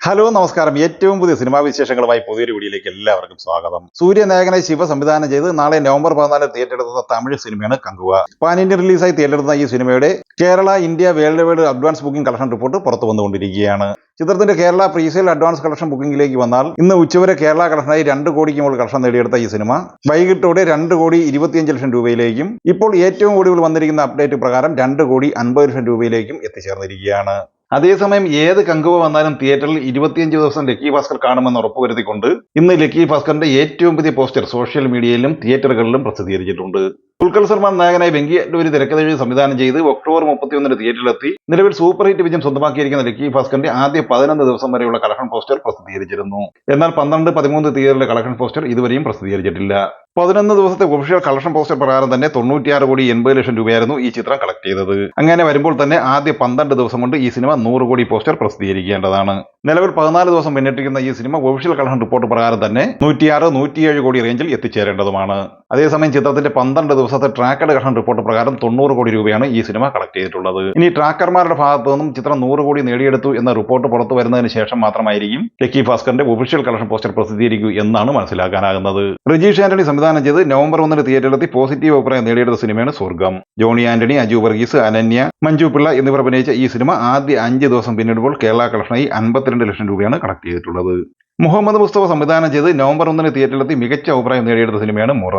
Hello നമസ്കാരം. ഏറ്റവും പുതിയ സിനിമാ വിശേഷങ്ങളുമായി പുതിയൊരു വീഡിയോയിലേക്ക് എല്ലാവർക്കും സ്വാഗതം. സൂര്യനായകനെ ശിവ സംവിധാനം ചെയ്ത് നാളെ നവംബർ 14 തിയേറ്ററെടുത്ത തമിഴ് സിനിമയാണ് കങ്കുവ. പാൻ ഇന്ത്യൻ റിലീസായി തിയേറ്ററെടുത്ത ഈ സിനിമയുടെ Kerala, India, world wide advance booking collection report പുറത്തു വന്നുകൊണ്ടിരിക്കുകയാണ്. ചിത്രത്തിന്റെ കേരള പ്രീസെയിൽ അഡ്വാൻസ് കളക്ഷൻ ബുക്കിംഗിലേക്ക് വന്നാൽ ഇന്ന് ഉച്ചവരെ കേരള കളക്ഷനായി 2 കോടിക്ക് മുകളിൽ കളക്ഷൻ നേടിയെടുത്ത ഈ സിനിമ വൈകിട്ടോടെ 2,25,00,000 രൂപയിലേക്കും ഇപ്പോൾ ഏറ്റവും ഒടുവിൽ വന്നിരിക്കുന്ന അപ്ഡേറ്റ് പ്രകാരം 2,50,00,000 രൂപയിലേക്കും എത്തിച്ചേർന്നിരിക്കുകയാണ്. അതേസമയം ഏത് കങ്കുവ വന്നാലും തിയേറ്ററിൽ 25 ദിവസം ലക്കി ഭാസ്കർ കാണുമെന്ന് ഉറപ്പുവരുത്തിക്കൊണ്ട് ഇന്ന് ലക്കി ഭാസ്കറിന്റെ ഏറ്റവും പുതിയ പോസ്റ്റർ സോഷ്യൽ മീഡിയയിലും തിയേറ്ററുകളിലും പ്രസിദ്ധീകരിച്ചിട്ടുണ്ട്. ദുൽഖർ സൽമാൻ നായകനായി വെങ്കി അഡ്ലൂരി തിരക്കഥെഴുതി സംവിധാനം ചെയ്ത് ഒക്ടോബർ 31 തിയേറ്ററിലെത്തി നിലവിൽ സൂപ്പർ ഹിറ്റ് വിജയം സ്വന്തമാക്കിയിരിക്കുന്ന ലക്കി ഭാസ്കറിന്റെ ആദ്യ 11 ദിവസം വരെയുള്ള കളക്ഷൻ പോസ്റ്റർ പ്രസിദ്ധീകരിച്ചിരുന്നു. എന്നാൽ 12, 13 തീയതിയിലെ കളക്ഷൻ പോസ്റ്റർ ഇതുവരെയും പ്രസിദ്ധീകരിച്ചിട്ടില്ല. 11 ദിവസത്തെ ഒഫീഷ്യൽ കളക്ഷൻ പോസ്റ്റർ പ്രകാരം തന്നെ 96,80,00,000 രൂപയായിരുന്നു ഈ ചിത്രം കളക്ട് ചെയ്തത്. അങ്ങനെ വരുമ്പോൾ തന്നെ ആദ്യ 12 ദിവസം കൊണ്ട് ഈ സിനിമ 100 കോടി പോസ്റ്റർ പ്രസിദ്ധീകരിക്കേണ്ടതാണ്. നിലവിൽ 14 ദിവസം പിന്നിട്ടിരിക്കുന്ന ഈ സിനിമ ഒഫീഷ്യൽ കളക്ഷൻ റിപ്പോർട്ട് പ്രകാരം തന്നെ 106, 107 കോടി റേഞ്ചിൽ എത്തിച്ചേരേണ്ടതുമാണ്. അതേസമയം ചിത്രത്തിന്റെ 12 ദിവസത്തെ ട്രാക്കഡ് കളക്ഷൻ റിപ്പോർട്ട് പ്രകാരം 90 കോടി രൂപയാണ് ഈ സിനിമ കളക്ട് ചെയ്തിട്ടുള്ളത്. ഇനി ട്രാക്കർമാരുടെ ഭാഗത്തു നിന്നും ചിത്രം 100 കോടി നേടിയെടുത്തു എന്ന റിപ്പോർട്ട് പുറത്തു വരുന്നതിന് ശേഷം മാത്രമായിരിക്കും ലക്കി ഭാസ്കറിന്റെ ഒഫീഷ്യൽ കളക്ഷൻ പോസ്റ്റർ പ്രസിദ്ധീകരിക്കൂ എന്നാണ് മനസ്സിലാക്കാനാകുന്നത്. രജീഷ് ആന്റണി സംവിധാനം ചെയ്ത് നവംബർ 1 തിയേറ്ററിലെത്തി പോസിറ്റീവ് അഭിപ്രായം നേടിയെടുത്ത സിനിമയാണ് സ്വർഗം. ജോണി ആന്റണി, അജു വർഗീസ്, അനന്യ, മഞ്ജു പിള്ള എന്നിവർ അഭിനയിച്ച ഈ സിനിമ ആദ്യ 5 ദിവസം പിന്നിടുമ്പോൾ കേരള കളക്ഷനായി 52 ലക്ഷം രൂപയാണ് കളക്ട് ചെയ്തിട്ടുള്ളത്. മുഹമ്മദ് മുസ്തഫ സംവിധാനം ചെയ്ത് നവംബർ 1 തിയേറ്ററിലെത്തി മികച്ച അഭിപ്രായം നേടിയെടുത്ത സിനിമയാണ് മുറ.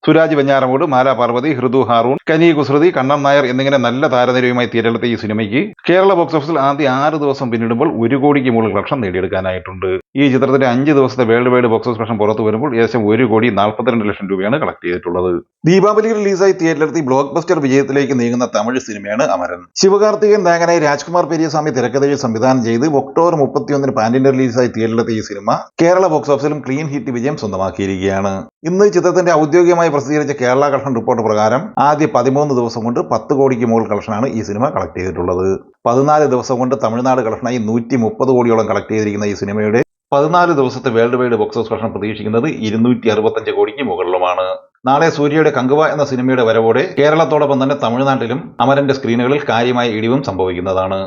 സുരാജ് വെഞ്ഞാറമൂട്, മാല പാർവതി, ഹൃദു ഹാറൂൺ, കനി കുസൃതി, കണ്ണൻ നായർ എന്നിങ്ങനെ നല്ല താരനിരയുമായി തിയേറ്ററിലെത്തിയ ഈ സിനിമയ്ക്ക് കേരള ബോക്സ് ഓഫീസിൽ ആദ്യ 6 ദിവസം പിന്നിടുമ്പോൾ 1 കോടിക്ക് മുകളിൽ കളക്ഷൻ നേടിയെടുക്കാനായിട്ടുണ്ട്. ഈ ചിത്രത്തിന്റെ 5 ദിവസത്തെ world wide box office collection പുറത്തു വരുമ്പോൾ ഏകദേശം 1,42,00,000 രൂപയാണ് കളക്ട് ചെയ്തിട്ടുള്ളത്. ദീപാവലി റിലീസായി തിയേറ്ററിലെത്തി ബ്ലോക്ക് ബസ്റ്റർ വിജയത്തിലേക്ക് നീങ്ങുന്ന തമിഴ് സിനിമയാണ് അമരൻ. ശിവകാർത്തികൻ നായകനായി രാജ്കുമാർ പെരിയസ്വാമി തിരക്കഥയിൽ സംവിധാനം ചെയ്ത് ഒക്ടോബർ 31 പാൻ ഇന്ത്യൻ റിലീസായി തിയേറ്ററിലെത്തിയ ഈ സിനിമ കേരള ബോക്സ് ഓഫീസിലും ക്ലീൻ ഹിറ്റ് വിജയം സ്വന്തമാക്കിയിരിക്കുകയാണ്. ഇന്ന് ചിത്രത്തിന്റെ ഔദ്യോഗികമായി പ്രസിദ്ധീകരിച്ച കേരള കളക്ഷൻ റിപ്പോർട്ട് പ്രകാരം ആദ്യ 13 ദിവസം കൊണ്ട് 10 കോടിക്ക് മുകളിൽ കളക്ഷനാണ് ഈ സിനിമ കളക്ട് ചെയ്തിട്ടുള്ളത്. 14 ദിവസം കൊണ്ട് തമിഴ്നാട് കളക്ഷനായി 130 കോടിയോളം കളക്ട് ചെയ്തിരിക്കുന്ന ഈ സിനിമയുടെ 14 ദിവസത്തെ world wide box office collection പ്രതീക്ഷിക്കുന്നത് 265 കോടിക്ക് മുകളിലുമാണ്. നാളെ സൂര്യയുടെ കങ്കുവ എന്ന സിനിമയുടെ വരവോടെ കേരളത്തോടൊപ്പം തന്നെ തമിഴ്നാട്ടിലും അമരന്റെ സ്ക്രീനുകളിൽ കാര്യമായ ഇടിവും സംഭവിക്കുന്നതാണ്.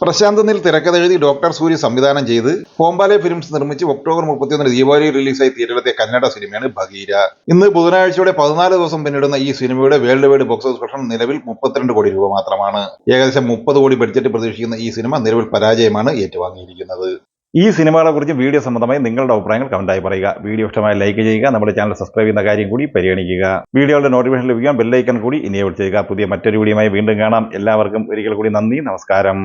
പ്രശാന്ത് നിൽ തിരക്കഥെഴുതി ഡോക്ടർ സൂര്യ സംവിധാനം ചെയ്ത് ഹോംബാലെ ഫിലിംസ് നിർമ്മിച്ച് ഒക്ടോബർ 31 ദീപാവലി റിലീസായി തിയേറ്ററിലെത്തിയ കന്നഡ സിനിമയാണ് ഭഗീര. ഇന്ന് ബുധനാഴ്ചയോടെ 14 ദിവസം പിന്നിടുന്ന ഈ സിനിമയുടെ world wide box office collection നിലവിൽ 32 കോടി രൂപ മാത്രമാണ്. ഏകദേശം 30 കോടി ബഡ്ജറ്റ് പ്രതീക്ഷിക്കുന്ന ഈ സിനിമ നിലവിൽ പരാജയമാണ് ഏറ്റുവാങ്ങിയിരിക്കുന്നത്. ഈ സിനിമകളെ കുറിച്ച് വീഡിയോ സംബന്ധമായി നിങ്ങളുടെ അഭിപ്രായങ്ങൾ കമന്റായി പറയുക. വീഡിയോ ഇഷ്ടമായി ലൈക്ക് ചെയ്യുക. നമ്മുടെ ചാനൽ സബ്സ്ക്രൈബ് ചെയ്യുന്ന കാര്യം കൂടി പരിഗണിക്കുക. വീഡിയോയുടെ നോട്ടിഫിക്കേഷൻ ലഭിക്കാൻ ബെല്ലൈക്കൺ കൂടി എനേബിൾ ചെയ്യുക. പുതിയ മറ്റൊരു വീഡിയോയുമായി വീണ്ടും കാണാം. എല്ലാവർക്കും ഒരിക്കൽ കൂടി നന്ദി, നമസ്കാരം.